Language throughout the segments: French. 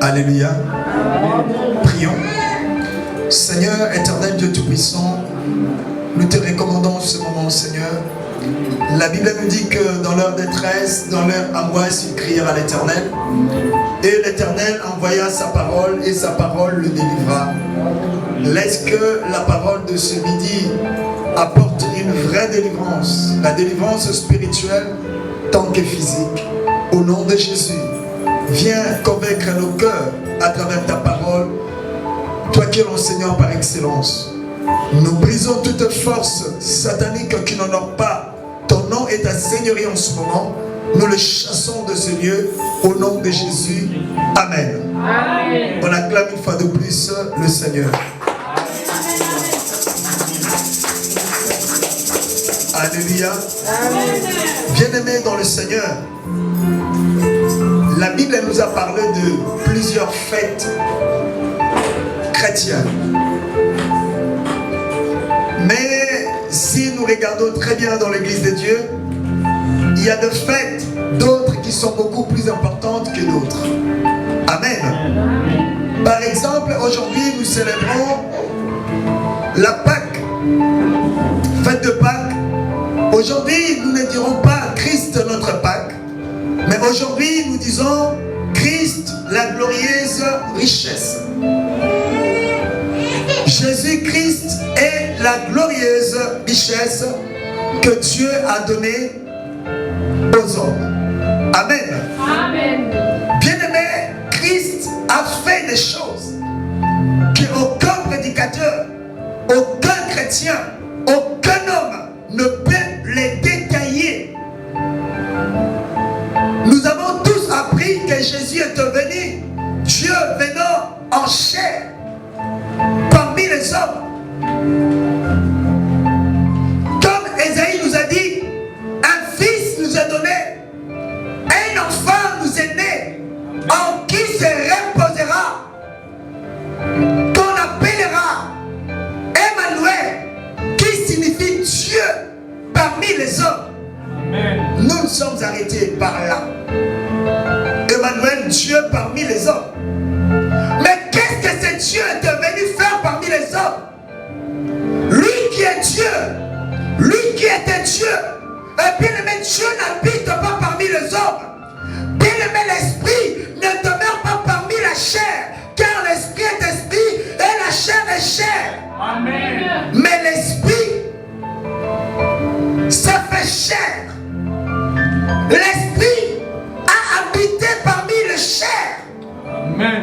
Alléluia. Prions. Seigneur éternel Dieu Tout-Puissant, nous te recommandons ce moment, Seigneur. La Bible nous dit que dans leur détresse, dans leur angoisse, ils crièrent à l'Éternel. Et l'Éternel envoya sa parole et sa parole le délivra. Laisse que la parole de ce midi apporte une vraie délivrance. La délivrance spirituelle tant que physique. Au nom de Jésus, viens convaincre nos cœurs à travers ta parole. Toi qui es l'enseignant par excellence. Nous brisons toute force satanique qui n'honore pas ton nom et ta seigneurie en ce moment. Nous le chassons de ce lieu au nom de Jésus. Amen. Amen. On acclame une fois de plus le Seigneur. Alléluia. Bien-aimés dans le Seigneur, la Bible nous a parlé de plusieurs fêtes chrétiennes. Mais si nous regardons très bien dans l'église de Dieu, il y a des fêtes, d'autres qui sont beaucoup plus importantes que d'autres. Amen. Par exemple, aujourd'hui nous célébrons la Pâque, fête de Pâques. Aujourd'hui nous ne dirons pas Christ notre Pâque, mais aujourd'hui nous disons Christ la glorieuse richesse. Jésus-Christ est la glorieuse richesse que Dieu a donnée aux hommes. Amen. Amen. Bien-aimé, Christ a fait des choses qu'aucun prédicateur, aucun chrétien, aucun homme ne peut les détailler. Nous avons tous appris que Jésus est venu, Dieu venant en chair parmi les hommes. Comme Ésaïe nous a dit, un fils nous est donné, un enfant nous est né, en qui se reposera, qu'on appellera Emmanuel, qui signifie Dieu parmi les hommes. Amen. Nous nous sommes arrêtés par là. Emmanuel, Dieu parmi les hommes. Mais qu'est-ce que ce Dieu est venu faire parmi les hommes? Lui qui est Dieu, lui qui était Dieu. Et bien aimé, Dieu n'habite pas parmi les hommes. Bien aimé, l'esprit ne demeure pas parmi la chair, car l'esprit est esprit et la chair est chair. Amen. Mais l'esprit, ça fait chair. L'esprit a habité parmi les chairs. Amen.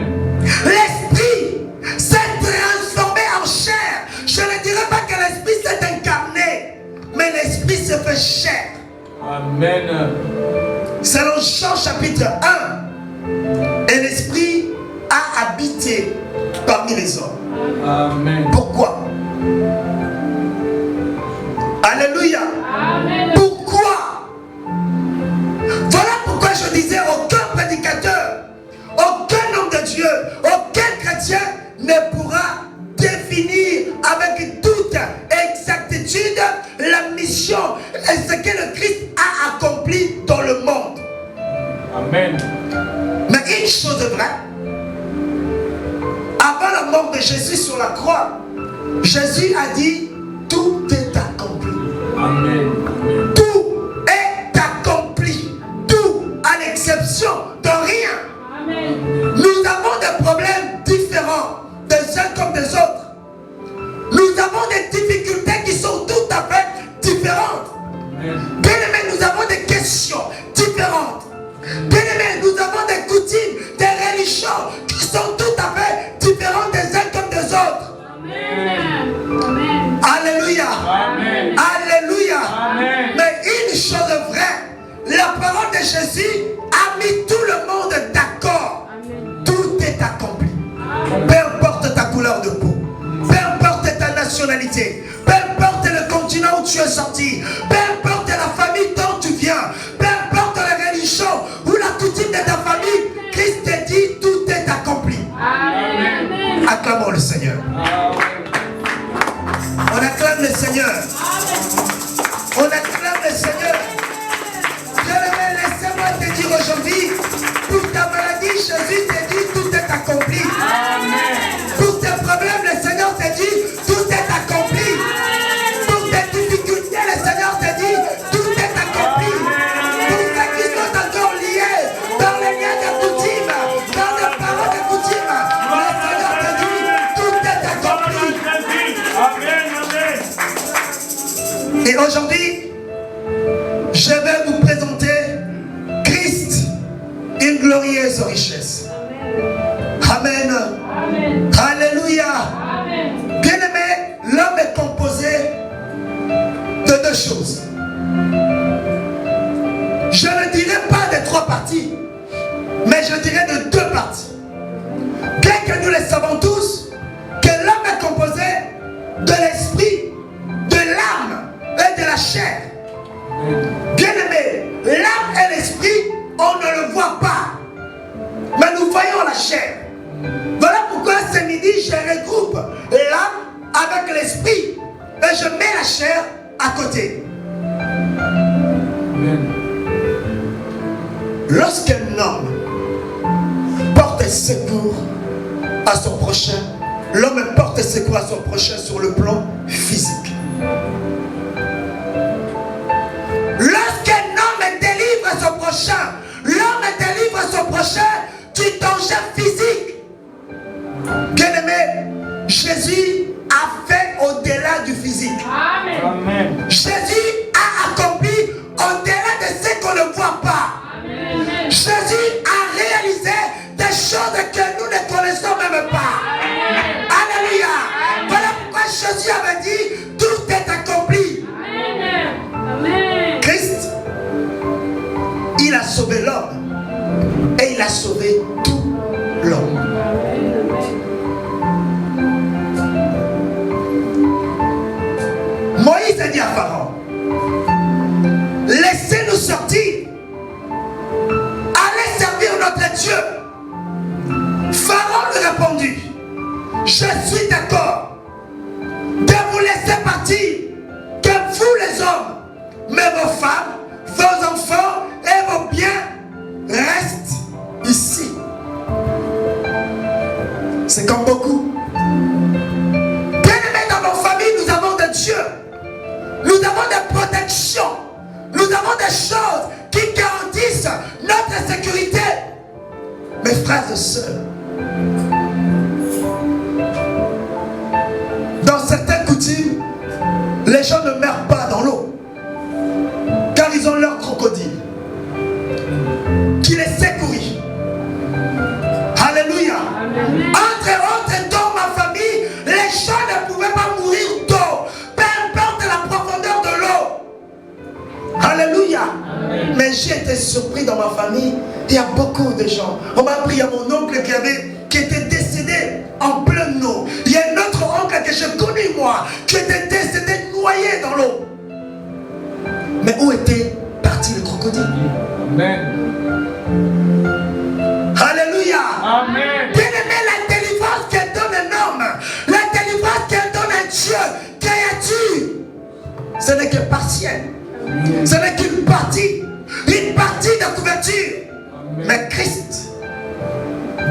L'esprit s'est transformé en chair. Je ne dirais pas que l'esprit s'est incarné, mais l'esprit se fait chair. Amen. Selon Jean chapitre 1, et l'esprit a habité parmi les hommes. Amen. Pourquoi? Alléluia. Amen. Pourquoi? Voilà pourquoi je disais aucun prédicateur, aucun homme de Dieu, aucun chrétien ne pourra définir avec toute exactitude la mission et ce que le Christ a accompli dans le monde. Amen. Mais une chose est vraie. Avant la mort de Jésus sur la croix, Jésus a dit tout est accompli. Amen. Tout est accompli. Tout à l'exception de rien. Amen. Nous avons des problèmes différents des uns comme des autres. Nous avons des difficultés qui sont tout à fait différentes. Bien aimé, nous avons des questions différentes. Bien aimé, nous avons des coutumes, des religions qui sont tout à fait différentes des uns comme des autres. Amen. Alléluia. Amen. Alléluia. Amen. Mais une chose est vraie, la parole de Jésus a mis tout le monde d'accord. Tout est accompli. Amen. Peu importe ta couleur de peau, peu importe ta nationalité, peu importe le continent où tu es sorti, peu importe la famille dont tu viens, peu importe la religion ou la coutume de ta famille, Christ te dit tout est accompli. Amen. Acclamons le Seigneur. Amen. On acclame le Seigneur. On acclame le Seigneur. Bien-aimé, laissez-moi te dire aujourd'hui, pour ta maladie, Jésus te dit tout est accompli. glorieuse richesse. Amen. Amen. Alléluia. Amen. Bien-aimé, l'homme est composé de deux choses. Je ne dirais pas des trois parties, mais je dirais de deux parties. Bien que nous le savons tous, que l'homme est composé de l'esprit, de l'âme et de la chair. Bien-aimé, l'âme et l'esprit, on ne le voit pas, mais nous voyons la chair. Voilà pourquoi ce midi, je regroupe l'âme avec l'esprit et je mets la chair à côté. Amen. Lorsqu'un homme porte secours à son prochain, l'homme porte secours à son prochain sur le plan physique. Lorsqu'un homme délivre son prochain, l'homme délivre son prochain du danger physique. Bien-aimé, Jésus a fait au-delà du physique. Amen. Jésus a accompli au-delà de ce qu'on ne voit pas. Amen. Jésus a réalisé des choses que nous ne connaissons même pas. Amen. Alléluia. Voilà pourquoi Jésus avait dit, tout est accompli. Amen. Christ, il a sauvé l'homme et il a sauvé tout l'homme. Moïse a dit à Pharaon, laissez-nous sortir, allez servir notre Dieu. Pharaon lui répondit, je suis d'accord de vous laisser partir, que vous les hommes, mais vos femmes, vos enfants et vos biens restent ici. C'est comme beaucoup. Bien-aimés, dans nos familles, nous avons des dieux. Nous avons des protections. Nous avons des choses qui garantissent notre sécurité. Mes frères et sœurs, dans certaines coutumes, les gens ne meurent pas dans l'eau, car ils ont leur crocodile qui les secourit. Alléluia. Entre autres, dans ma famille, les gens ne pouvaient pas mourir d'eau, peu importe la profondeur de l'eau. Alléluia. Amen. Mais j'ai été surpris dans ma famille. Il y a beaucoup de gens. On m'a appris à mon oncle qui était décédé en pleine eau. Il y a un autre oncle que je connais moi, qui était décédé noyé dans l'eau. Mais où était parti le crocodile? Amen. Alléluia. Amen. Bien-aimé, la délivrance qu'elle donne un homme, la délivrance qu'elle donne un Dieu, créature, ce n'est que partiel. Ce n'est qu'une partie de couverture. Amen. Mais Christ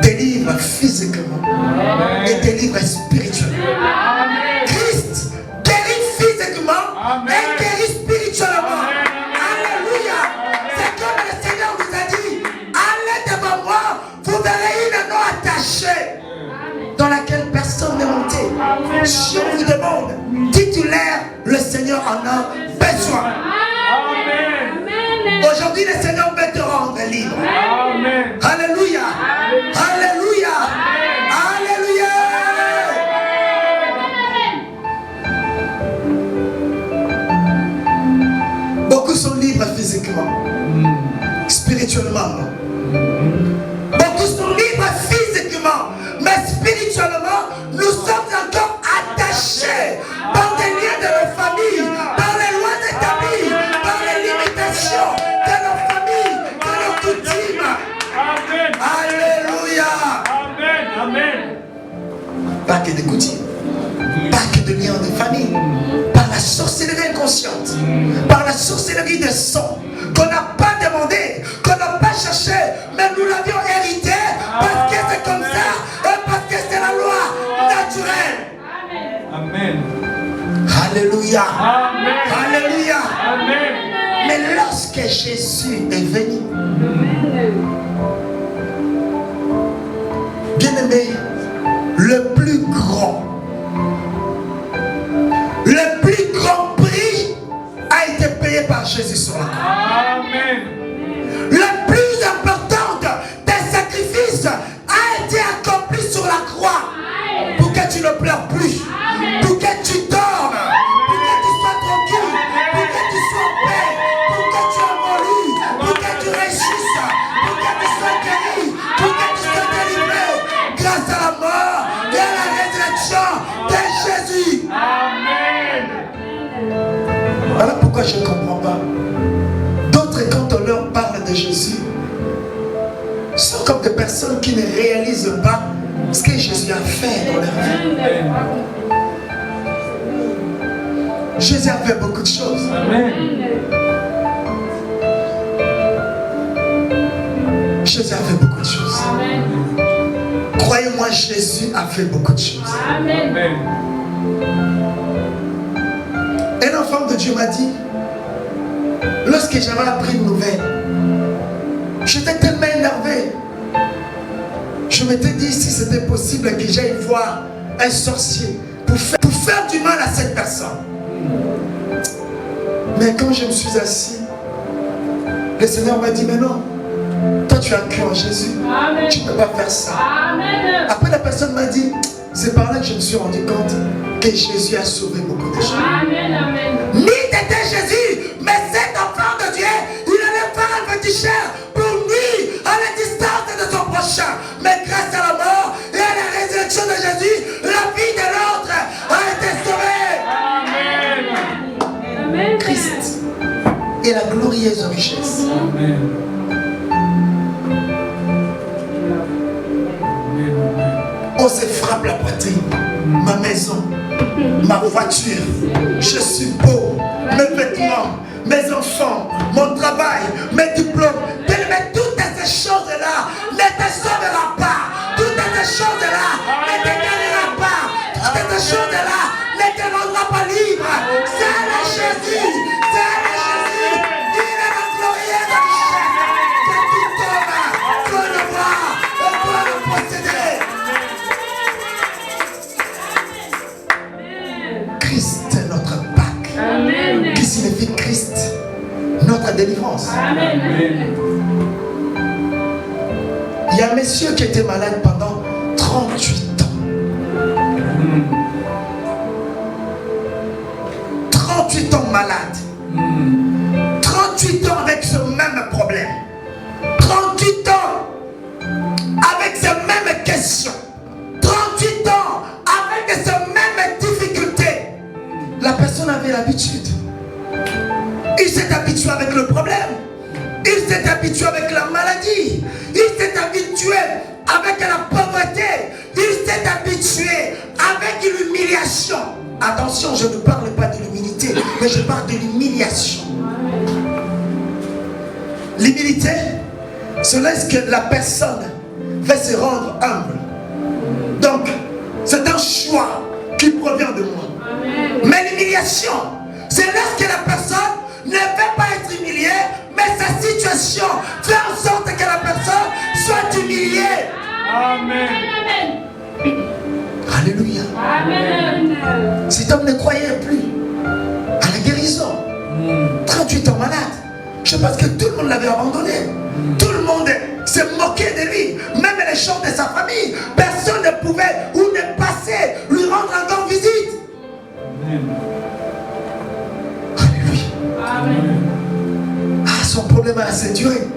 délivre physiquement. Amen. Et délivre spirituellement. Amen. Christ guérit physiquement. Amen. Et guérit spirituellement. Amen. Alléluia. C'est comme le Seigneur nous a dit, allez devant moi, vous verrez une eau attachée dans laquelle personne n'est monté. Si on vous demande, titulaire, le Seigneur en a besoin. Amen. Aujourd'hui, le Seigneur veut te rendre libre. Amen. Alléluia. Amen. Alléluia. Amen. Alléluia. Amen. Beaucoup sont libres physiquement, spirituellement. Beaucoup sont libres physiquement, mais spirituellement, nous sommes encore attachés par des liens de nos familles, par les lois établies, par les limitations de nos familles, de nos coutumes. Amen. Alléluia. Amen. Amen. Pas que des coutumes, pas que de liens de famille, par la sorcellerie inconsciente, par la sorcellerie de sang, qu'on n'a pas demandé, qu'on n'a pas cherché, mais nous l'avions hérité parce que c'est comme ça et parce que c'est la loi naturelle. Amen. Alléluia. Amen. Alléluia. Amen. Mais lorsque Jésus est venu, bien-aimé, le plus grand prix a été payé par Jésus sur la croix. Amen. La plus importante des pourquoi je ne comprends pas. D'autres, quand on leur parle de Jésus, sont comme des personnes qui ne réalisent pas ce que Jésus a fait dans leur vie. Jésus a fait beaucoup de choses. Amen. Jésus a fait beaucoup de choses. Croyez-moi, Jésus a fait beaucoup de choses. Amen. Un enfant de Dieu m'a dit, lorsque j'avais appris une nouvelle, j'étais tellement énervé. Je m'étais dit, si c'était possible que j'aille voir un sorcier pour faire du mal à cette personne. Mais quand je me suis assis, le Seigneur m'a dit, mais non, toi tu as cru en Jésus. Amen. Tu ne peux pas faire ça. Amen. Après la personne m'a dit, c'est par là que je me suis rendu compte que Jésus a sauvé beaucoup de gens. Amen, amen. Ni t'étais Jésus, mais cet enfant de Dieu, il allait faire un petit chair pour nuire à la distance de son prochain. Mais grâce à la mort et à la résurrection de Jésus, la vie de l'autre a été sauvée. Amen. Amen. Christ est la glorieuse richesse. Amen. On se frappe la poitrine, ma maison, ma voiture, je suis beau, mes vêtements, mes enfants, mon travail, mes diplômes, mais toutes ces choses-là ne te sauvera pas, toutes ces choses-là ne te guérira pas, toutes ces choses-là ne te rendra pas libre. C'est le Jésus, c'est le Jésus, il est la glorieuse richesse que tout homme peut le voir et peut le posséder. Christ est notre Pâques. Amen. Qui signifie Christ, notre délivrance. Amen. Il y a un monsieur qui était malade pendant 38 ans. 38 ans malade. 38 ans avec ce même problème. 38 ans avec ces mêmes questions. 38 ans avec ces mêmes difficultés. La personne avait l'habitude. Il s'est habitué avec le problème. Il s'est habitué avec la maladie. Il s'est habitué avec la pauvreté. Il s'est habitué avec l'humiliation. Attention, je ne parle pas de l'humilité, mais je parle de l'humiliation. L'humilité, c'est lorsque la personne va se rendre humble. Donc, c'est un choix qui provient de moi. Mais l'humiliation, c'est lorsque la personne ne veut pas être humiliée, mais sa situation fait en sorte que la personne soit humiliée. Amen. Alléluia. Amen. Cet homme ne croyait plus à la guérison. 38 ans malade. Je pense que tout le monde l'avait abandonné. Tout le monde s'est moqué de lui. Même les gens de sa famille. Personne ne pouvait ou ne passait lui rendre encore visite. Alléluia. Amen. Ah, son problème a assez duré.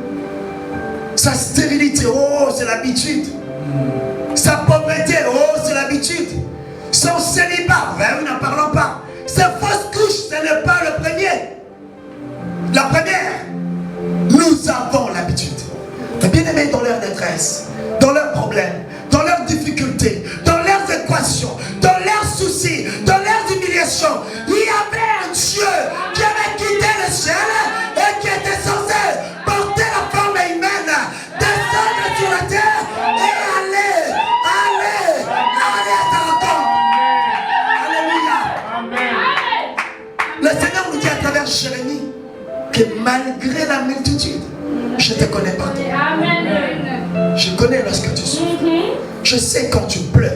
Sa stérilité, oh, c'est l'habitude. Sa pauvreté, oh, c'est l'habitude. Son célibat, ben, n'en parlons pas. Sa fausse couche, ce n'est pas le premier. La première, nous avons l'habitude. Mais bien aimés, dans leur détresse, dans leurs problèmes, dans leurs difficultés, dans leurs équations, dans leurs soucis, dans leurs humiliations, il y avait un Dieu qui avait quitté le ciel et qui était censé porter la forme humaine, descendre sur la terre et aller à ta rencontre. Alléluia. Le Seigneur nous dit à travers Jérémie que malgré la multitude, je te connais pas. Je connais lorsque tu souffres. Je sais quand tu pleures.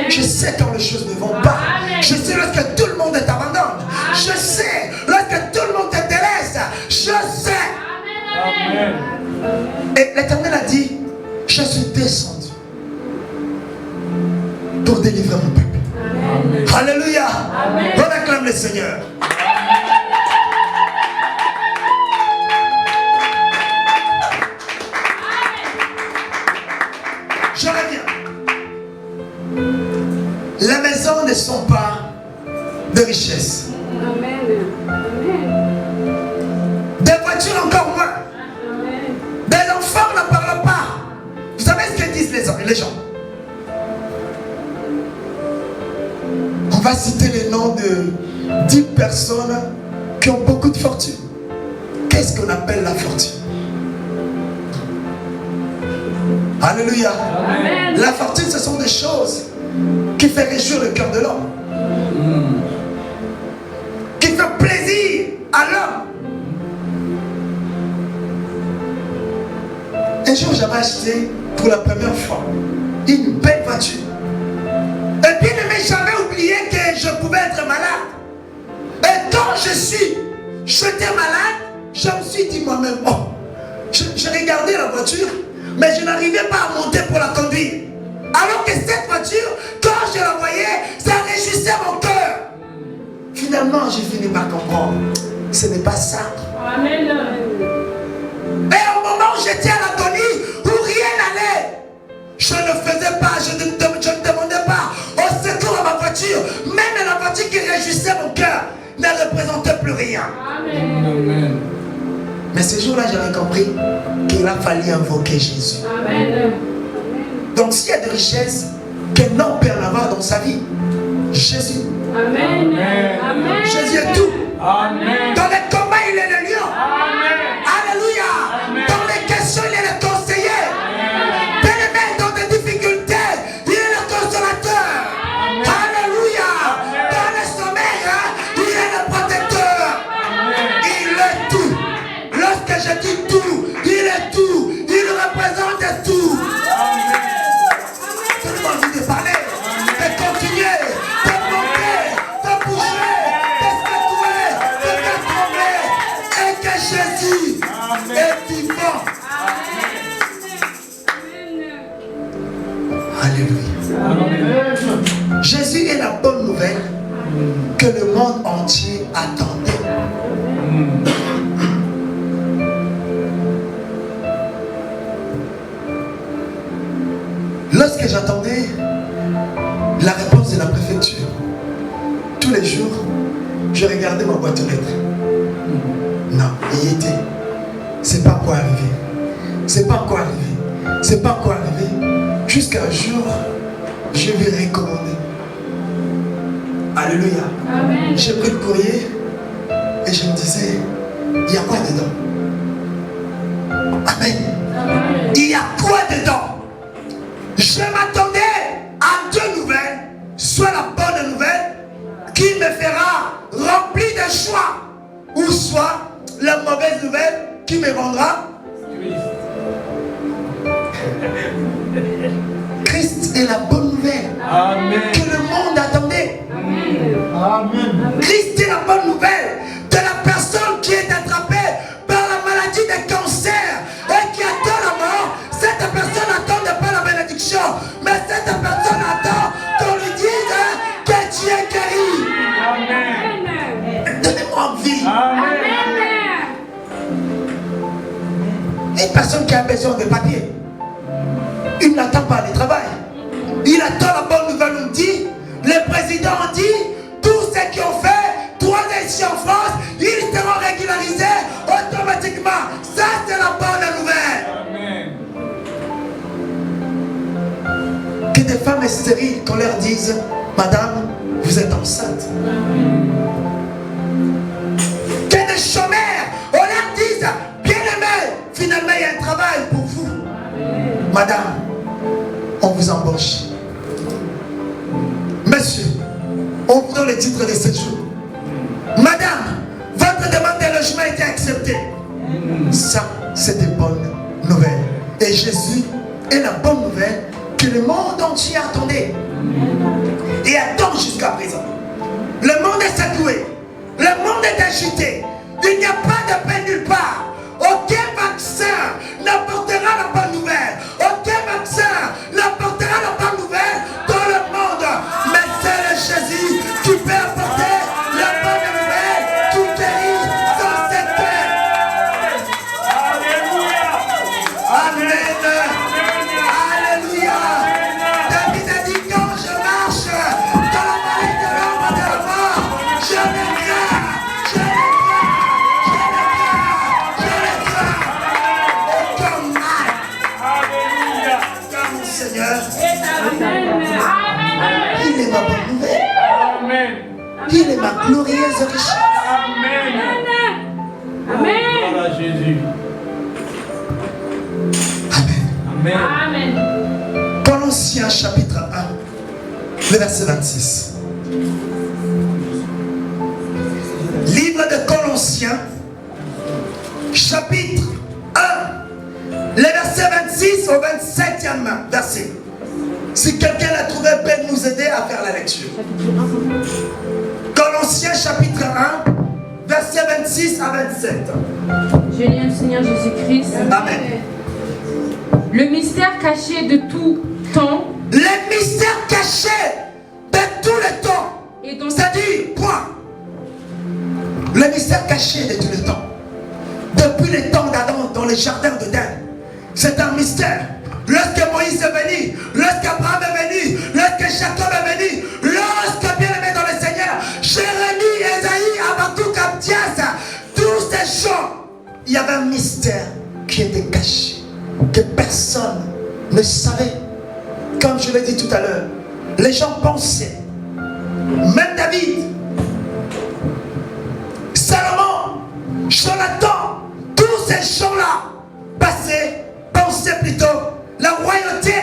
Je sais quand les choses ne vont pas. Je sais lorsque tout le monde t'abandonne. Je sais lorsque tout le monde te délaisse. Je sais. Amen. Et l'Éternel a dit, je suis descendu pour délivrer mon peuple. Amen. Alléluia. On acclame le Seigneur. Je reviens. Les maisons ne sont pas de richesse. Amen. Amen. les gens. On va citer les noms de 10 personnes qui ont beaucoup de fortune. Qu'est-ce qu'on appelle la fortune? Alléluia. Amen. La fortune, ce sont des choses qui font réjouir le cœur de l'homme. Qui fait plaisir à l'homme. Un jour, j'avais acheté pour la première fois une belle voiture. Et puis, ne m'ai jamais oublié que je pouvais être malade. Et quand j'étais malade, je me suis dit moi-même, oh, je regardais la voiture, mais je n'arrivais pas à monter pour la conduire. Alors que cette voiture, quand je la voyais, ça réjouissait mon cœur. Finalement, j'ai fini par comprendre. Ce n'est pas ça. Amen. Et au moment où j'étais à l'agonie, où rien n'allait, je ne faisais pas, je ne demandais pas au secours à ma voiture. Même la voiture qui réjouissait mon cœur ne représentait plus rien. Amen. Mais ce jour-là, j'avais compris qu'il a fallu invoquer Jésus. Amen. Donc s'il y a des richesses qu'un homme peut en avoir dans sa vie, Jésus. Amen. Amen. Jésus est tout. Amen. Dans les combats, il est le lion. Amen. Alléluia. Amen. Dans les questions, il est le conseiller. Bien-aimé, dans des difficultés, il est le consolateur. Amen. Alléluia. Amen. Dans les sommeils, il est le protecteur. Amen. Il est tout. Lorsque je dis tout, il est tout. Il représente tout. Amen. Je n'ai pas envie de parler, de continuer, de monter, de bouger, de secouer, de faire trembler. Et que Jésus est vivant. Alléluia. Jésus est la bonne nouvelle que le monde entier attendait. Lorsque j'attendais la réponse de la préfecture, tous les jours, je regardais ma boîte aux lettres. Non, il y était. C'est pas encore arrivé. C'est pas encore arrivé. C'est pas encore arrivé. Jusqu'à un jour, je vais recommander. Alléluia. Amen. J'ai pris le courrier et je me disais, il y a quoi dedans? Amen. Amen. Il y a quoi dedans? Je m'attendais à deux nouvelles, soit la bonne nouvelle qui me fera remplir de choix, ou soit la mauvaise nouvelle qui me rendra. Christ est la bonne nouvelle. Amen. Que le monde attendait. Amen. Christ est la bonne nouvelle de la personne qui est attrapée par la maladie de cancer et qui attend la mort. Cette personne n'attend pas la bénédiction, mais cette personne attend qu'on lui dise que tu es guéri. Amen. Donnez-moi envie. Amen. Une personne qui a besoin de papier, il n'attend pas le travail. Il attend la bonne nouvelle. On dit, le président dit, tous ceux qui ont fait 3 ans ici en France, ils seront régularisés automatiquement. Ça, c'est la bonne nouvelle. Amen. Que des femmes stériles, qu'on leur dise, madame, vous êtes enceinte. Amen. Que des chômeurs, on leur dise, bien aimé, finalement il y a un travail pour vous. Amen. Madame, on vous embauche. Monsieur, on vous donne le titre de séjour. Madame, votre demande de logement a été acceptée. Ça, c'est des bonnes nouvelles. Et Jésus est la bonne nouvelle que le monde entier attendait. Et attend jusqu'à présent. Le monde est secoué. Le monde est agité. Il n'y a pas de paix nulle part. Aucun vaccin n'apportera la bonne nouvelle. Aucun vaccin n'apportera la bonne nouvelle dans le monde. Mais c'est le Jésus qui peut apporter la bonne nouvelle qui guérit dans cette terre. Alléluia. Amen. Alléluia. David a dit, quand je marche dans la vallée de l'ombre de la mort, je n'ai rien. Je n'ai rien. Je n'ai rien. Je n'ai rien. Aucun mal mon Seigneur. Il est ma bonne nouvelle. Il est ma glorieuse richesse. Amen. Amen. Jésus. Amen. Amen. Colossiens chapitre 1, le verset 26. Livre de Colossiens, chapitre 1, les versets 26 au 27e verset. Si quelqu'un l'a trouvé, peut nous aider à faire la lecture. Colossiens chapitre 1, versets 26 à 27. Je lis au Seigneur Jésus-Christ. Amen. Le mystère caché de tout temps. Les mystères cachés de tout le temps. Et donc, C'est-à-dire, point. Le mystère caché de tout le temps. Depuis le temps d'Adam dans le jardin d'Éden. C'est un mystère. Lorsque Moïse est venu, lorsqu'Abraham est venu, lorsque Jacob est venu, lorsque bien aimé dans le Seigneur, Jérémie, Esaïe, Habakkuk, Abdias, tous ces gens, il y avait un mystère qui était caché, que personne ne savait. Comme je l'ai dit tout à l'heure, les gens pensaient, même David, Salomon, Jonathan, tous ces gens-là pensaient plutôt la royauté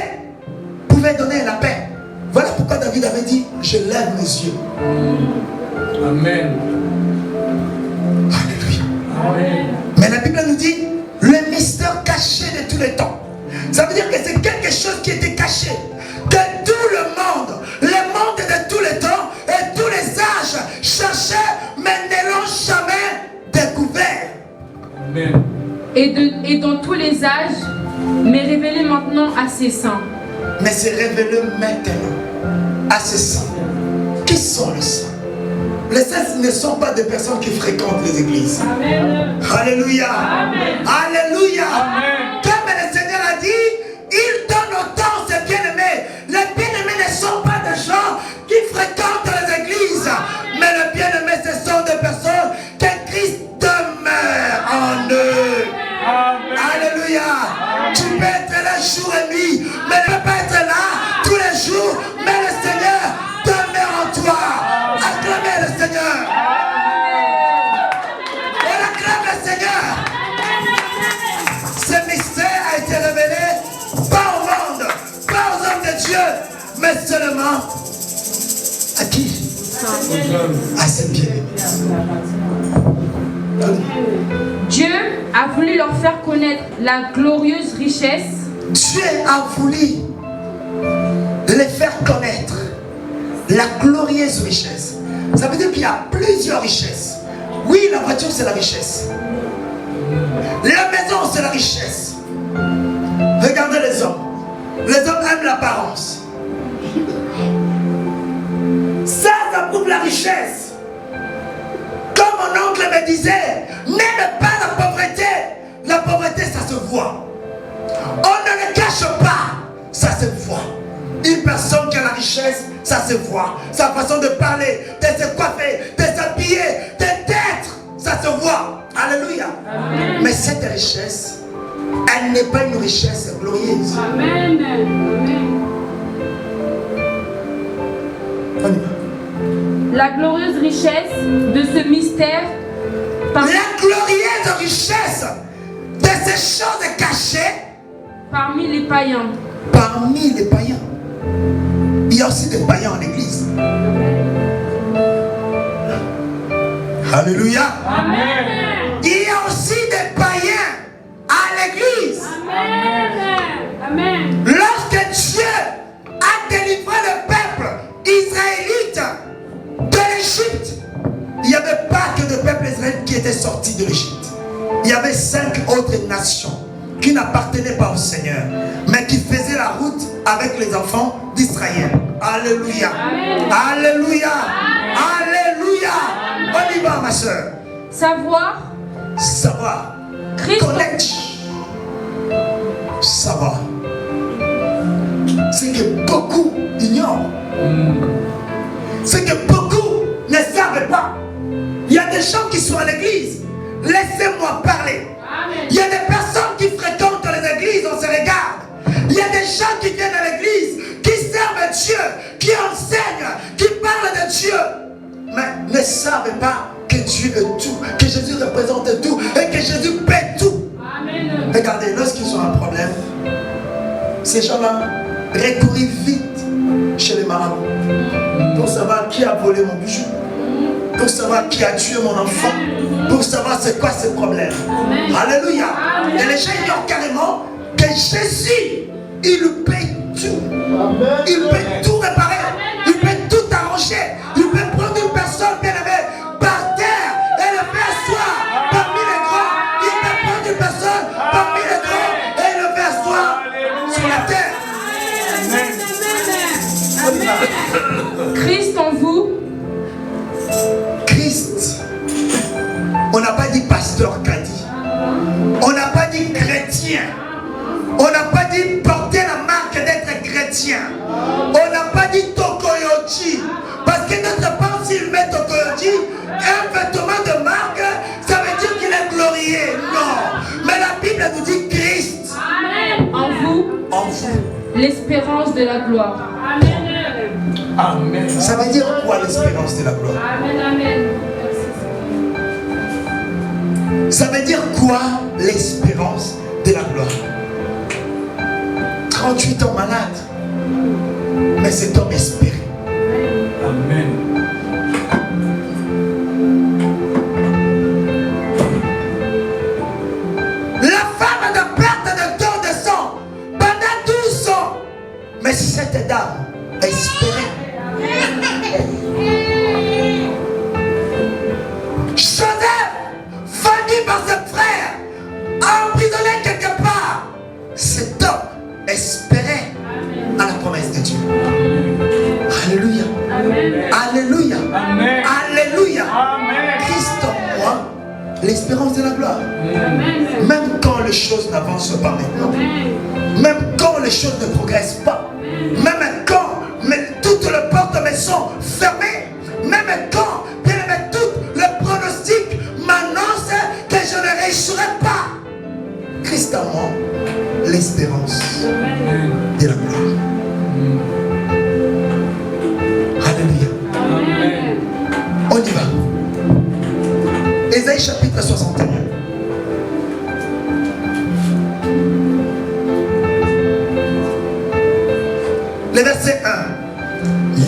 pouvait donner la paix. Voilà pourquoi David avait dit, je lève mes yeux. Amen. Alléluia. Amen. Mais la Bible nous dit, le mystère caché de tous les temps. Ça veut dire que c'est quelque chose qui était caché. Que tout le monde de tous les temps et tous les âges cherchaient, mais ne l'ont jamais découvert. Amen. et dans tous les âges, mais révélé maintenant à ses saints. Mais c'est révélé maintenant à ces saints. Qui sont les saints? Les saints ne sont pas des personnes qui fréquentent les églises. Amen. Alléluia. Amen. Alléluia. Amen. Comme le Seigneur a dit, il donne autant ses bien-aimés. Les bien-aimés ne sont pas des gens qui fréquentent les églises. Mais les bien-aimés, ce sont des personnes que Christ demeure en eux. Amen. Alléluia. Tu peux être là jour et nuit, mais ne peux pas être là tous les jours. Mais le Seigneur demeure en toi. Acclamez le Seigneur. On acclame le Seigneur. Ce mystère a été révélé pas au monde, pas aux hommes de Dieu, mais seulement à qui? À ses bien-aimés. Dieu a voulu leur faire connaître la glorieuse richesse. Dieu a voulu les faire connaître la glorieuse richesse. Ça veut dire qu'il y a plusieurs richesses. Oui, la voiture c'est la richesse. La maison c'est la richesse. Regardez les hommes. Les hommes aiment l'apparence. Ça prouve la richesse. Comme mon oncle me disait, n'aime pas la pauvreté. La pauvreté, ça se voit. On ne le cache pas, ça se voit. Une personne qui a la richesse, ça se voit. Sa façon de parler, de se coiffer, de s'habiller, d'être, ça se voit. Alléluia. Amen. Mais cette richesse, elle n'est pas une richesse glorieuse. Amen. On y va. La glorieuse richesse de ce mystère. La glorieuse richesse de ces choses cachées Parmi les païens. Parmi les païens. Il y a aussi des païens en église. Alléluia. Amen. Il y a aussi des païens à l'église. Amen. Lorsque Dieu a délivré le peuple israélite de l'Égypte, il n'y avait pas que le peuple israélite qui était sorti de l'Égypte. Il y avait 5 autres nations qui n'appartenaient pas au Seigneur, mais qui faisaient la route avec les enfants d'Israël. Alléluia. Amen. Alléluia. Alléluia. On y va, ma soeur. Savoir. Christ. Connaître. Savoir. C'est que beaucoup ignorent. C'est que beaucoup ne savent pas. Il y a des gens qui sont à l'église. Laissez-moi parler. Amen. Il y a des personnes qui fréquentent les églises, on se regarde. Il y a des gens qui viennent savent pas que Dieu est tout, que Jésus représente tout et que Jésus paie tout. Amen. Regardez, lorsqu'ils ont un problème, ces gens-là recourent vite chez les marabouts pour savoir qui a volé mon bijou, pour savoir qui a tué mon enfant, pour savoir c'est quoi ce problème. Alléluia. Et les gens ignorent carrément que Jésus, il paye tout. Il peut tout réparer. Il peut tout arranger. Il peut prendre une personne bien aimée par terre et le faire asseoir parmi les grands. Il peut prendre une personne parmi les grands et le faire asseoir sur la terre. Christ en vous. Christ. On n'a pas dit pasteur Kadi. On n'a pas dit chrétien. On n'a pas dit porter la marque d'être chrétien. On n'a pas dit Tokoyoji. Parce que notre part, s'il met Tokoyoji, un vêtement de marque, ça veut dire qu'il est glorieux. Non. Mais la Bible nous dit Christ. En vous. En vous. L'espérance de la gloire. Amen. Ça veut dire quoi l'espérance de la gloire? Amen. Ça veut dire quoi l'espérance de la gloire? 38 ans malade, mais cet homme espérait. Amen. La femme de perte de don de sang pendant 12 ans, mais cette dame espérait. Joseph, vendu par ses frères, emprisonné quelque part, cet homme espérait à la promesse de Dieu. Alléluia. Alléluia. Amen. Alléluia. Amen. Christ en moi, l'espérance de la gloire. Même quand les choses n'avancent pas maintenant, même quand les choses ne progressent pas, même quand toutes les portes me sont fermées, même quand tout le pronostic m'annonce que je ne réussirai pas, Christ en moi, l'espérance de la gloire. Alléluia. Amen. On y va. Ésaïe chapitre 61. Le verset 1.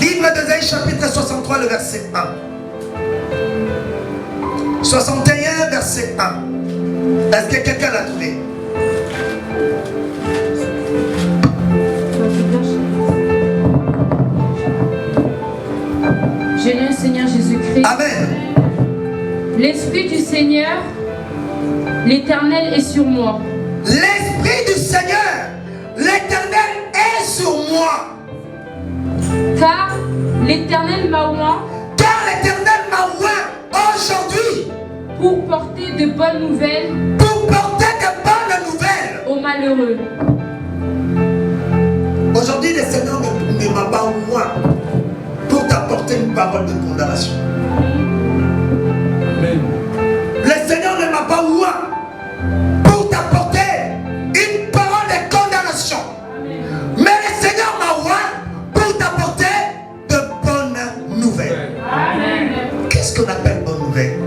Livre d'Ésaïe chapitre 63, le verset 1. 61, verset 1. Est-ce que quelqu'un l'a trouvé? Je loue le Seigneur Jésus-Christ. Amen. L'Esprit du Seigneur, l'Éternel est sur moi. L'Esprit du Seigneur, l'Éternel est sur moi. Car l'Éternel m'a oint. Car l'Éternel m'a oint aujourd'hui Pour porter de bonnes nouvelles. pour porter de bonnes nouvelles Aux malheureux. Aujourd'hui, le Seigneur ne m'a pas oint pour t'apporter une parole de condamnation. Amen. Le Seigneur ne m'a pas oint pour t'apporter une parole de condamnation. Mais le Seigneur m'a oint pour t'apporter de bonnes nouvelles. Qu'est-ce qu'on appelle bonne nouvelle?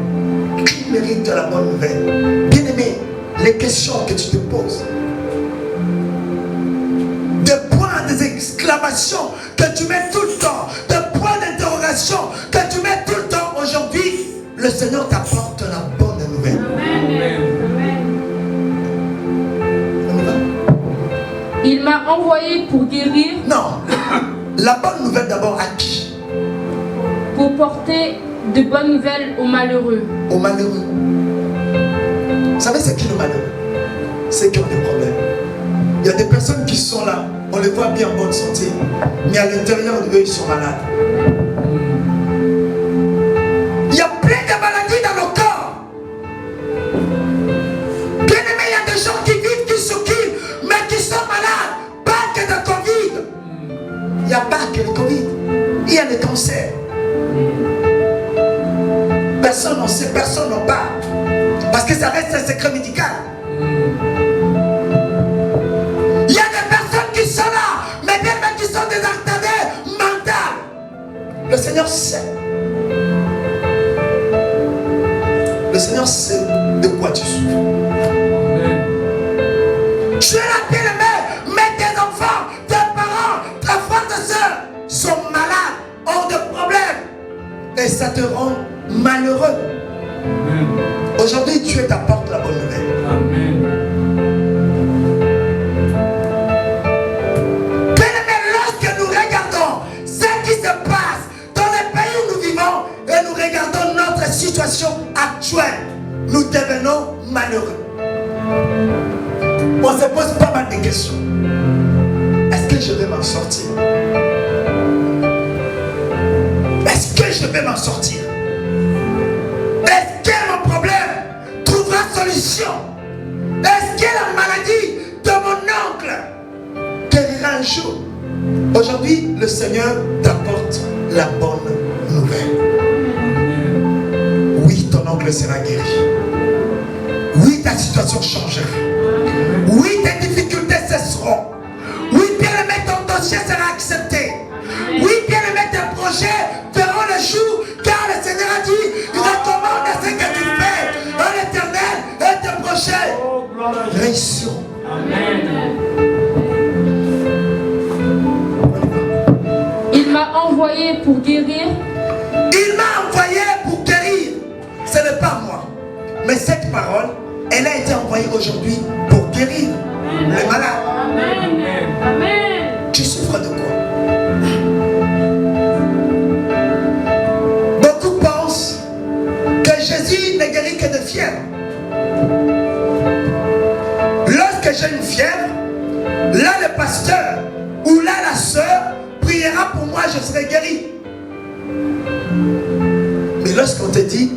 Qui mérite la bonne nouvelle? Bien-aimé, les questions que tu te poses, des points d'exclamation que tu mets tout le temps, des points d'interrogation que tu mets tout le temps, aujourd'hui, le Seigneur t'apporte la bonne nouvelle. Amen. On y va? Il m'a envoyé pour guérir, Non. La bonne nouvelle d'abord à qui? pour porter de bonnes nouvelles aux malheureux. Aux malheureux. Vous savez c'est qui le malheureux? C'est qui ont des problèmes. Il y a des personnes qui sont là, on les voit bien en bonne santé, mais à l'intérieur d'eux, ils sont malades. Il y a plein de maladies dans nos corps. Bien aimé, il y a des gens qui vivent, qui s'occupent, mais qui sont malades. Pas que de Covid. Il n'y a pas que le Covid. Il y a le cancer. Personne n'en sait, personne n'en parle. Parce que ça reste un secret médical. Il y a des personnes qui sont là, mais bien même qui sont des attardés mentales. Le Seigneur sait. que je vais m'en sortir? Est-ce que je vais m'en sortir? Est-ce que mon problème trouvera solution? Est-ce que la maladie de mon oncle guérira un jour? Aujourd'hui, le Seigneur t'apporte la bonne nouvelle. Oui, ton oncle sera guéri. Oui, ta situation changera. Oui, tes difficultés cesseront. Oui, bien-aimé, ton dossier sera accepté. Oui, bien-aimé, tes projets verront le jour, car le Seigneur a dit, il recommande à ce que tu fais à l'Éternel et tes projets réussiront. Amen. Il m'a envoyé pour guérir. Il m'a envoyé pour guérir. Ce n'est pas moi. Mais cette parole, elle a été envoyée aujourd'hui pour guérir les malades. Amen. Amen. Tu souffres de quoi? Beaucoup pensent que Jésus ne guérit que de fièvre. Lorsque j'ai une fièvre, là le pasteur ou là la sœur priera pour moi, je serai guéri. Mais lorsqu'on te dit,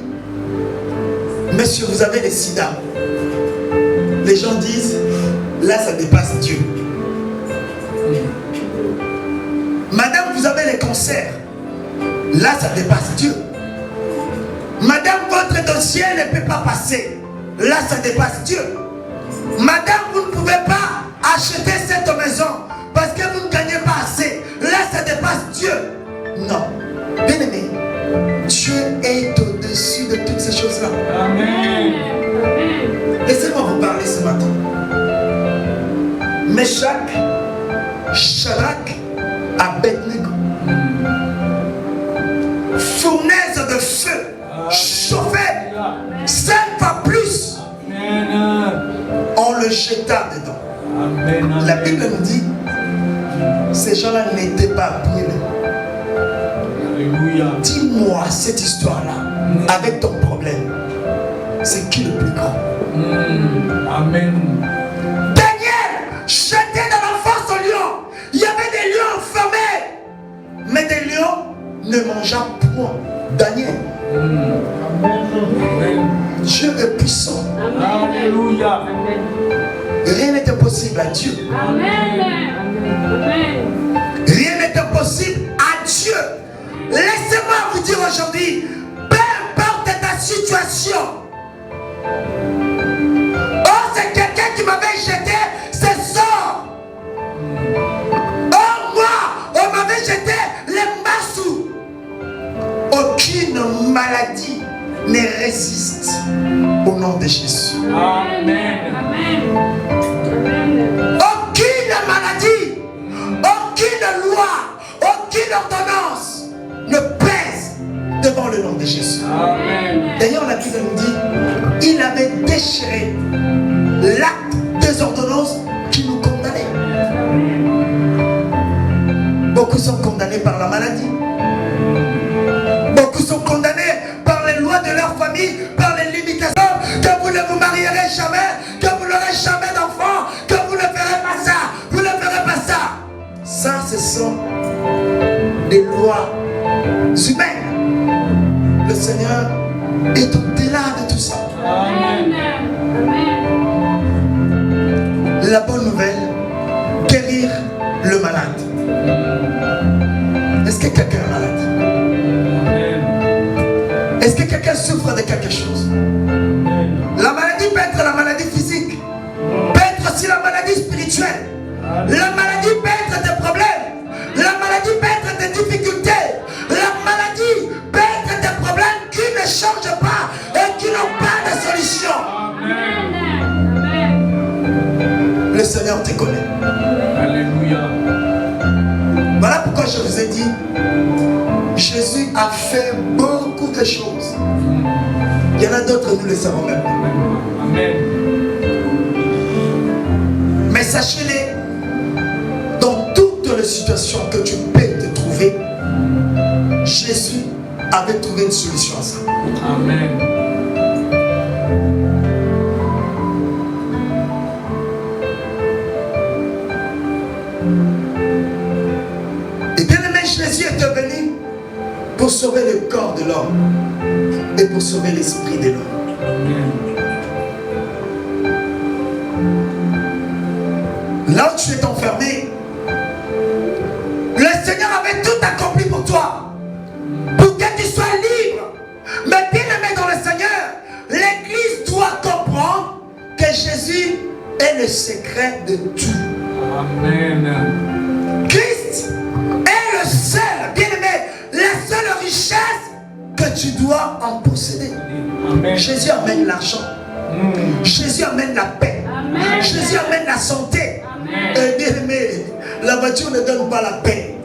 monsieur, vous avez le sida, les gens disent, là ça dépasse Dieu. Madame, vous avez les cancers, là ça dépasse Dieu. Madame, votre dossier ne peut pas passer, là ça dépasse Dieu. Madame, vous ne pouvez pas acheter cette maison parce que vous ne gagnez pas assez, là ça dépasse Dieu. Non, bien aimé, Dieu est au-dessus de toutes ces choses-là. Amen. Laissez-moi vous parler ce matin. Meshach, Shadrach, Abednego, fournaise de feu, chauffée 5 fois plus, on le jeta dedans. Amen. La Bible nous dit, ces gens-là n'étaient pas brûlés. Alléluia. Dis-moi cette histoire-là, avec ton problème, c'est qui le plus grand? Amen. Daniel, jeté dans la fosse aux lions, il y avait des lions enfermés, mais des lions ne mangea point Daniel. Amen. Dieu est puissant. Alléluia. Rien n'est impossible à Dieu. Rien n'est impossible à Dieu. Laissez-moi vous dire aujourd'hui, peu importe ta situation. Oh, c'est quelqu'un qui m'avait jeté ses sorts. Oh, moi, on m'avait jeté les massous. Aucune maladie ne résiste au nom de Jésus. Amen. Aucune maladie, aucune loi, aucune ordonnance ne pèse devant le nom de Jésus. Amen. D'ailleurs, la Bible nous dit, il avait déchiré l'acte des ordonnances qui nous condamnaient. Beaucoup sont condamnés par la maladie. Beaucoup sont condamnés par les lois de leur famille, par les limitations, que vous ne vous marierez jamais, que vous n'aurez jamais d'enfants, que vous ne ferez pas ça, vous ne ferez pas ça. Ça, ce sont des lois humaines. Le Seigneur est au-delà de tout ça. Amen. La bonne nouvelle, guérir le malade. Est-ce que quelqu'un est malade? Est-ce que quelqu'un souffre de quelque chose? La maladie peut être la maladie physique, peut être aussi la maladie spirituelle. La maladie peut être des problèmes. La maladie peut être des difficultés. La maladie peut être des problèmes qui ne changent pas et qui n'ont pas de solution. Le Seigneur te connaît. Alléluia. Voilà pourquoi je vous ai dit, Jésus a fait beaucoup de choses. Il y en a d'autres, nous le savons même. Amen. Mais sachez-les, dans toutes les situations que tu peux te trouver, Jésus avait trouvé une solution à ça. Amen. Et bien aimé, Jésus est venu pour sauver le corps de l'homme et pour sauver l'esprit de l'homme. Là où tu es enfermé, le Seigneur avait tout accompli pour toi, pour que tu sois libre. Mais bien aimé dans le Seigneur, l'Église doit comprendre que Jésus est le secret de tout. Amen. Christ est le seul, bien aimé, la seule richesse que tu dois en posséder. Amen. Jésus amène l'argent. Jésus amène la paix. Amen. Jésus amène la santé. Amen. Et bien aimé, la voiture ne donne pas la paix.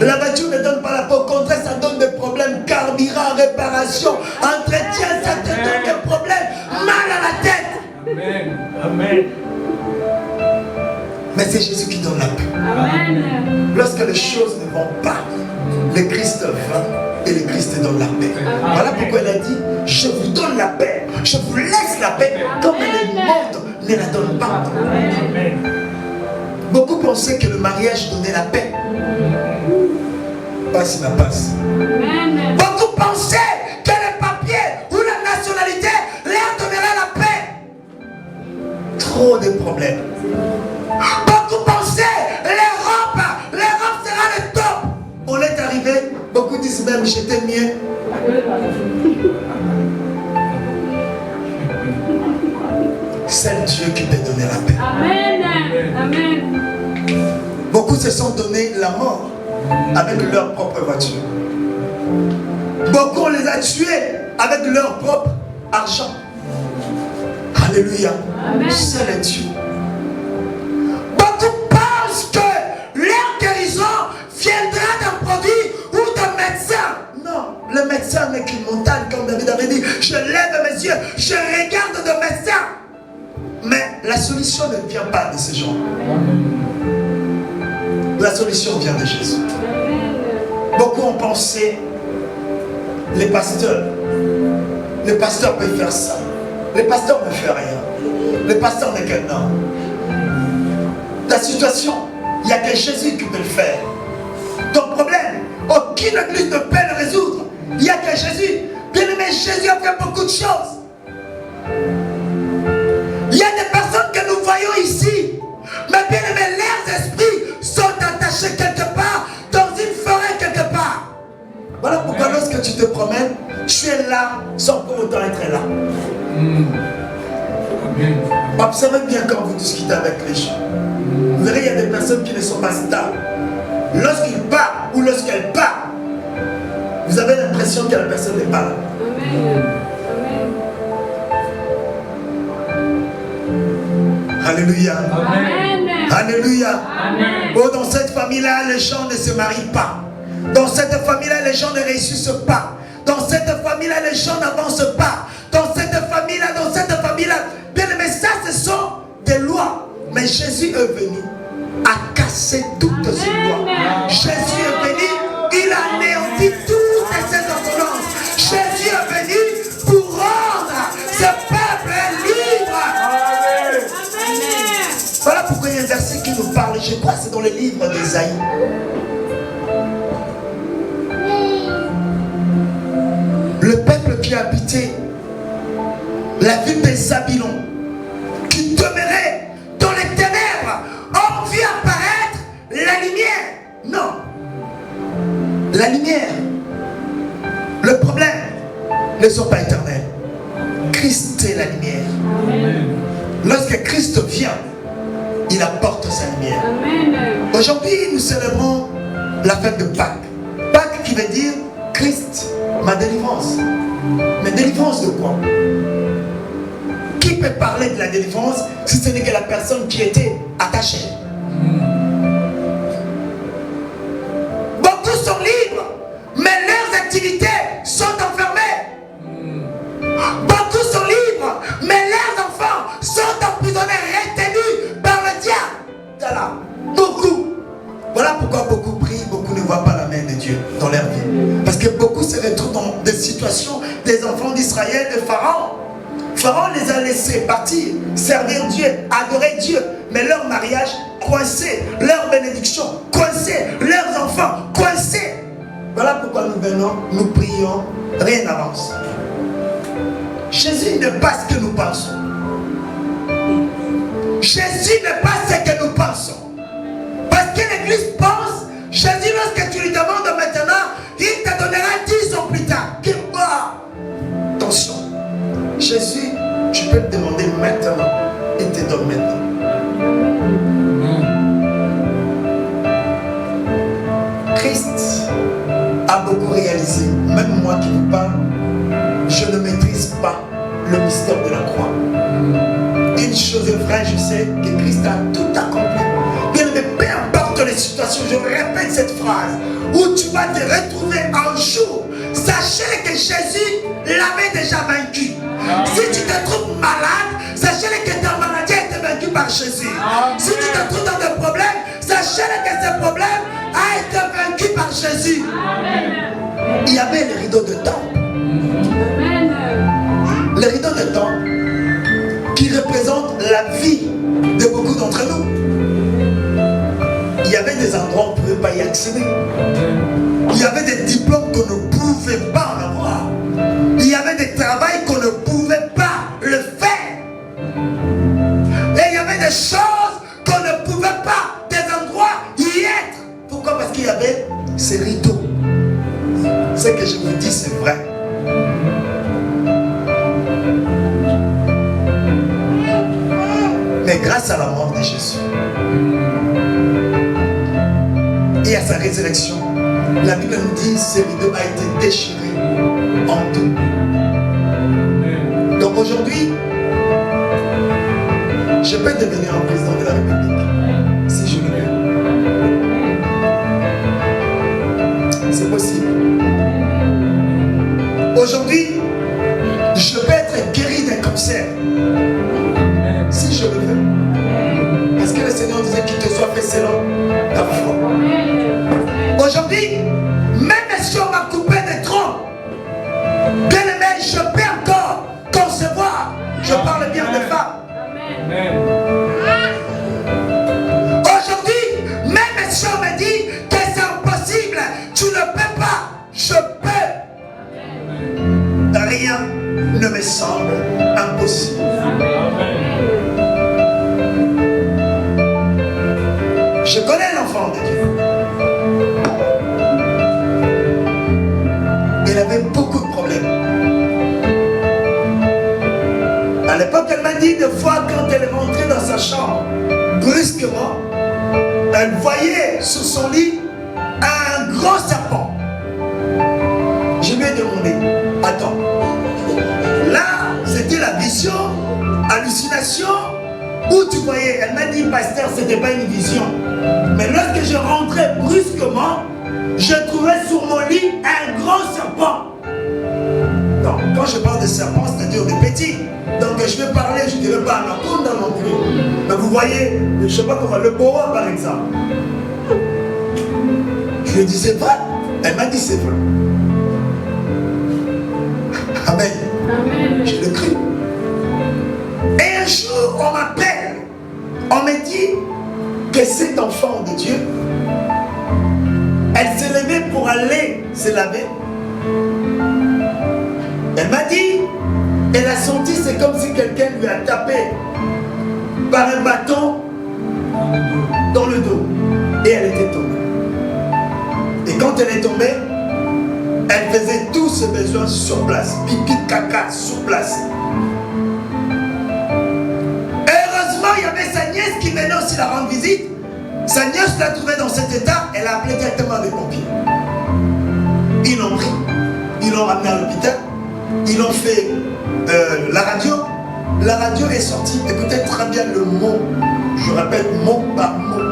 La voiture ne donne pas la paix. Au contraire, ça donne des problèmes. Carburant, réparation, entretien, ça te donne des problèmes. Mal à la tête. Amen. Amen. Mais c'est Jésus qui donne la paix. Amen. Lorsque les choses ne vont pas, le Christ vient et le Christ te donne la paix. Voilà pourquoi il a dit, je vous donne la paix. Je vous laisse la paix comme le monde ne la donne pas. Amen. Beaucoup pensaient que le mariage donnait la paix. Passe ma passe. Amen. Beaucoup pensaient que le papier ou la nationalité leur donnerait la paix. Trop de problèmes. Beaucoup pensaient l'Europe sera le top. On est arrivé, beaucoup disent même j'étais mieux. C'est Dieu qui peut donner la paix. Amen. Amen. Beaucoup se sont donné la mort avec leur propre voiture. Beaucoup on les a tués avec leur propre argent. Alléluia. Amen. C'est le Dieu. Beaucoup pensent que leur guérison viendra d'un produit ou d'un médecin. Non, le médecin n'est qu'une montagne, comme David avait dit. Je lève mes yeux, je regarde de médecin. Mais la solution ne vient pas de ces gens. La solution vient de Jésus. Beaucoup ont pensé, le pasteur peut faire ça. Le pasteur ne fait rien. Le pasteur n'est qu'un homme. Ta situation, il n'y a que Jésus qui peut le faire. Ton problème, aucune église ne peut le résoudre. Il n'y a que Jésus. Bien aimé, Jésus a fait beaucoup de choses. Il y a des personnes que nous voyons ici, mais bien aimé, leurs esprits sont attachés quelque part, dans une forêt quelque part. Voilà pourquoi lorsque tu te promènes, tu es là sans pour autant être là. Observez bien quand vous discutez avec les gens. Vous verrez, il y a des personnes qui ne sont pas stables. Lorsqu'ils partent ou lorsqu'elles partent, vous avez l'impression que la personne n'est pas là. Amen. Alléluia. Amen. Alléluia. Amen. Oh, dans cette famille-là, les gens ne se marient pas. Dans cette famille-là, les gens ne réussissent pas. Dans cette famille-là, les gens n'avancent pas. Dans cette famille-là, bien aimé, ça, ce sont des lois. Mais Jésus est venu à casser toutes ces lois. Jésus est venu, il a anéanti toutes ces ordonnances. Jésus est venu pour rendre ce peuple libre. Voilà pourquoi il y a un verset qui nous parle, je crois que c'est dans le livre d'Ésaïe. Le peuple qui habitait la ville de Zabulon, qui demeurait dans les ténèbres, ont vu apparaître la lumière. Non. La lumière, le problème ne sont pas éternels. Christ est la lumière. Amen. Lorsque Christ vient, il apporte sa lumière. Amen. Aujourd'hui, nous célébrons la fête de Pâques. Pâques qui veut dire Christ, ma délivrance. Mais délivrance de quoi? Qui peut parler de la délivrance si ce n'est que la personne qui était attachée? Beaucoup sont libres, mais leurs activités sont enfermées. Beaucoup sont libres, mais leurs enfants sont emprisonnés, retenus par le diable. Voilà. Beaucoup. Voilà pourquoi beaucoup prient, beaucoup ne voient pas la main de Dieu dans leur vie. Parce que beaucoup se retrouvent dans des situations des enfants d'Israël, de Pharaon. Pharaon les a laissés partir, servir Dieu, adorer Dieu. Mais leur mariage coincés, leurs bénédictions, coincés, leurs enfants, coincés. Voilà pourquoi nous venons, nous prions, rien n'avance. Jésus n'est pas ce que nous pensons. Jésus n'est pas ce que nous pensons. Parce que l'Église pense, Jésus, lorsque tu lui demandes maintenant, il te donnera 10 ans plus tard. Attention, Jésus, tu peux te demander maintenant, il te donne maintenant. Christ a beaucoup réalisé, même moi qui vous parle, je ne maîtrise pas le mystère de la croix. Une chose est vraie, je sais que Christ a tout accompli. Bien, mais peu importe les situations, je répète cette phrase, où tu vas te retrouver un jour, sachez que Jésus l'avait déjà vaincu. Si tu te trouves malade, sachez que ta maladie a été vaincue par Jésus. Si tu te trouves dans des problèmes, sachez que ce problème a été vaincu par Jésus. Il y avait le rideau de temps. Le rideau de temps qui représente la vie de beaucoup d'entre nous. Il y avait des endroits où on ne pouvait pas y accéder. Il y avait des diplômes qu'on ne pouvait pas en avoir. Il y avait des travails qu'on ne pouvait pas le faire. Et il y avait des choses qu'on ne pouvait pas, des endroits y être. Pourquoi? Parce qu'il y avait ces rideaux. Ce que je vous dis, c'est vrai. Mais grâce à la mort de Jésus et à sa résurrection, la Bible nous dit ce rideau a été déchiré en deux. Donc aujourd'hui, je peux devenir un président de la République si je le veux. C'est possible. Aujourd'hui, je peux être guéri d'un cancer si je le veux. Parce que le Seigneur disait qu'il te soit fait selon ta foi. Aujourd'hui, même si on m'a coupé des troncs, bien aimé, je peux encore concevoir. Je parle bien des femmes. Aujourd'hui, même si on me dit que c'est impossible, tu ne peux pas, je peux. Rien ne me semble impossible. Je connais l'enfant de Dieu. Il avait beaucoup de problèmes. À l'époque, elle m'a dit des fois, quand elle est rentrée dans sa chambre, brusquement, elle voyait sur son lit un gros serpent. Je lui ai demandé, attends, là, c'était la vision, hallucination, où tu voyais. Elle m'a dit, pasteur, ce n'était pas une vision. Mais lorsque je rentrais brusquement, je trouvais sur mon lit un grand serpent. Donc, quand je parle de serpent, c'est-à-dire de petits. Donc, je vais parler, je ne dirais pas anaconda non plus. Mais vous voyez, je ne sais pas comment, le boa par exemple. Je lui disais, vrai. Elle m'a dit, c'est vrai. Amen. Amen. Je l'ai cru. Et un jour, on m'appelle. On me dit que cet enfant de Dieu, elle s'est levée pour aller se laver. Elle m'a dit, elle a senti, c'est comme si quelqu'un lui a tapé par un bâton dans le dos. Et elle était tombée. Et quand elle est tombée, elle faisait tous ses besoins sur place. Pipi, caca, sur place. Heureusement, il y avait sa nièce qui venait aussi la rendre visite. Sa nièce l'a trouvée dans cet état. Elle a appelé directement les pompiers. Ils l'ont pris. Ils l'ont ramené à l'hôpital. Ils ont fait la radio. La radio est sortie. Écoutez très bien le mot. Je répète mot par mot.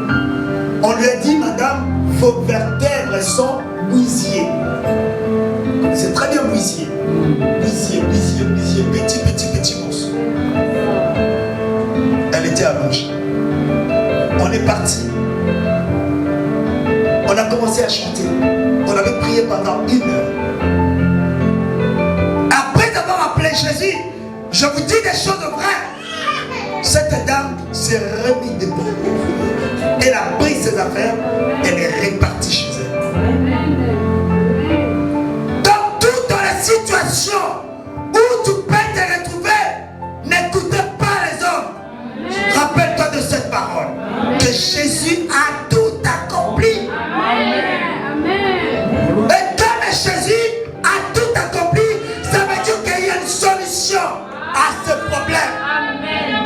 On lui a dit, madame, vos vertèbres sont bousillées. C'est très bien bousillé. Bousillé, petit morceau. Elle était allongée. On est parti. On a commencé à chanter. On avait prié pendant 1 heure. Après avoir appelé Jésus, je vous dis des choses vraies. Cette dame s'est remise debout. pris ses affaires et les répartit chez elle. Dans toutes les situations où tu peux te retrouver, n'écoutez pas les hommes. Rappelle-toi de cette parole, que Jésus a tout accompli. Et comme Jésus a tout accompli, ça veut dire qu'il y a une solution à ce problème.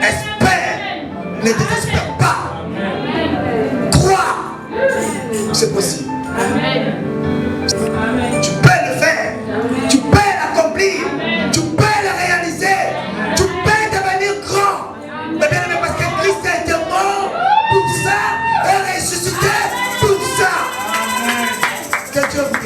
Espère, ne désespère pas. Crois, c'est possible. Tu peux le faire, tu peux l'accomplir, tu peux le réaliser, tu peux devenir grand. Mais bien aimé, parce que Christ a été mort pour ça et ressuscité pour ça. Que Dieu vous